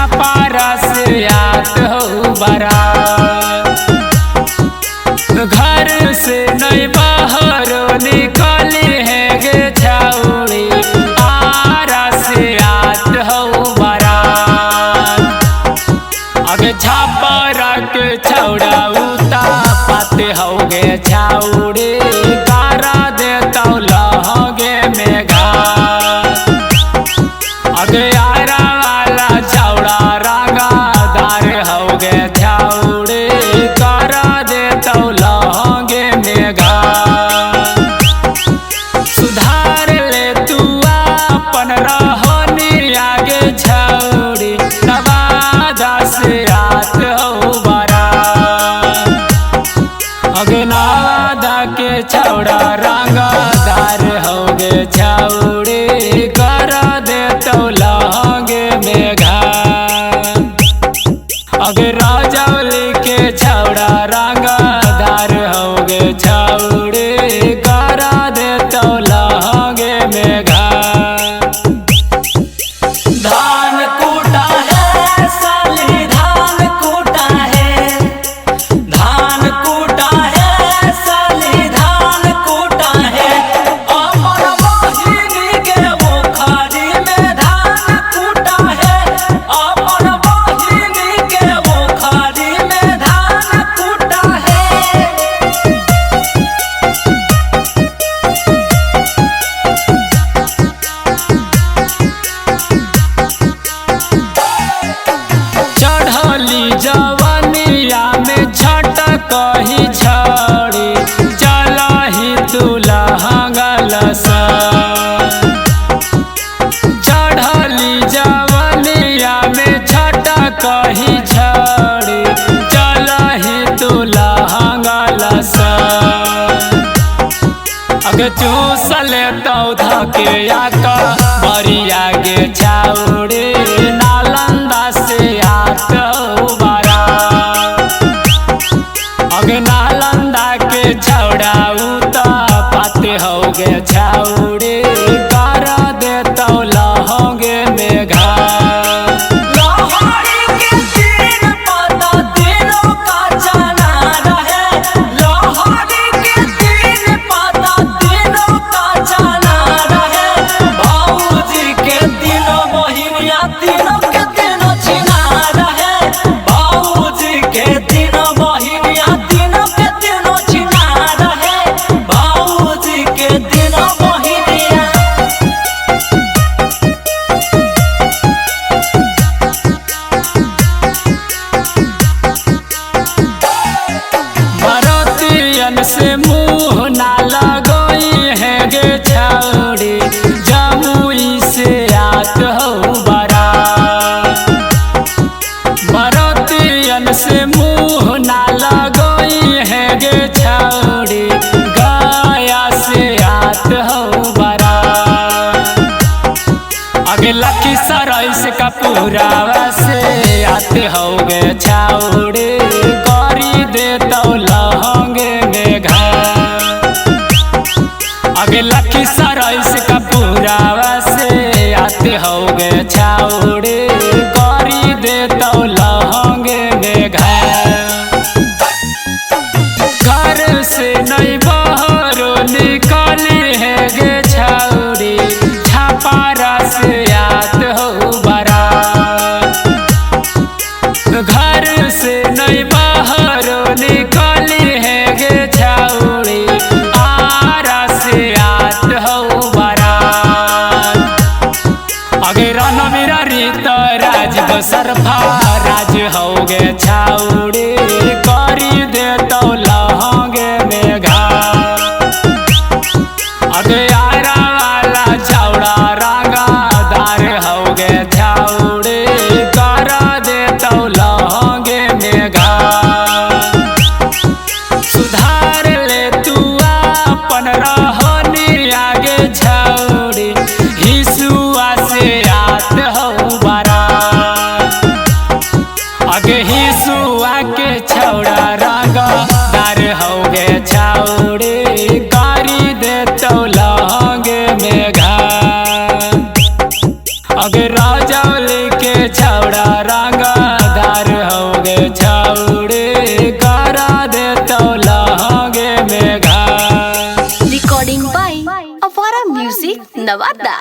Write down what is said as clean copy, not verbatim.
छापारा से आत हो बरा। घर से नहीं बाहर निकली है गे छाउड़ी, आरा से आत हो बरा। अगे छापारा के छौड़ा उता पाते हो गे छाउड़ी, कारा देता लहगे मेघा। अगे आरा वाला छौड़ा रंगादार हो गे छाउड़ी, कारा देता लहगे मेघा। सुधार ले तू अपन रहनी आगे छौड़ी, नवादा से आत हो बरा। अगे नवादा के छौड़ा रंगादार हो गे छौड़ी, करा देतो लहगे मेघा। अगे राजौली के छौड़ा रंगादार हो गे छौड़ी, करा देतो लहगे मेघा। धान कूटा है साली धान कूटा है, धान कूटा है साली धान कूटा है। अमर बहिनी के मुखारी में धान कूटा है, अमर बहिनी के मुखारी में धान कूटा है। चढ़ली जवनिया में छटक ही छड़ी, चलही दुलहंगलसा। चढ़ली जवनिया में छटक ही छड़ी, चलही दुलहंगलसा। अगे चूसले तौधा के आका बरिया गे छाउड़ी, नालंदा से आत हो बरा। अगे नालंदा के छौड़ा उता पाते हो गे छाउड़ी, करा देतो लहगे मेघा। लोहड़ी के दिन पता दिनों का जाना रहे, लोहड़ी के दिन पता दिनों का जाना रहे। भाऊजी के दिनों बहिनिया दिनों के दिनों छिना रहे, भाऊजी के दिनों बहिनिया दिनों के दिनों छिना रहे, भाऊजी के दिनों बहिनिया। भरतियन से मुँह ना लगई है गे छौड़ी, जमुई से आत हो बरा। भरतियन से मुँह ना लगई है गे छौड़ी, गया से आत हो बरा। अगे लखीसराय से कपूरावा से आते हो गे छौड़ी, करी देतो लहगे मेघा। अगे लखीसराय से कपूरावा से आते हो गे छौड़ी, करी देतो लहगे मेघा। घर से नहीं बाहर निकली है गे छौड़ी, छापारा से आत हो बरा। घर से नहीं बाहर निकली है गे छौड़ी, आरा से आत हो बरा। अगे रणवीरा रीत राज बसरफा राज हो गे छौड़ी, करी देतो लहगे मेघा। अगे आरा वाला छौड़ा रंगादार हो गे छौड़ी, करा देतो लहगे मेघा। सुधार ले तू अपन रहनी आगे छौड़ी, हिसुआ से आत हो बरा। अगे हिसुआ के छौड़ा रंगा नवादा।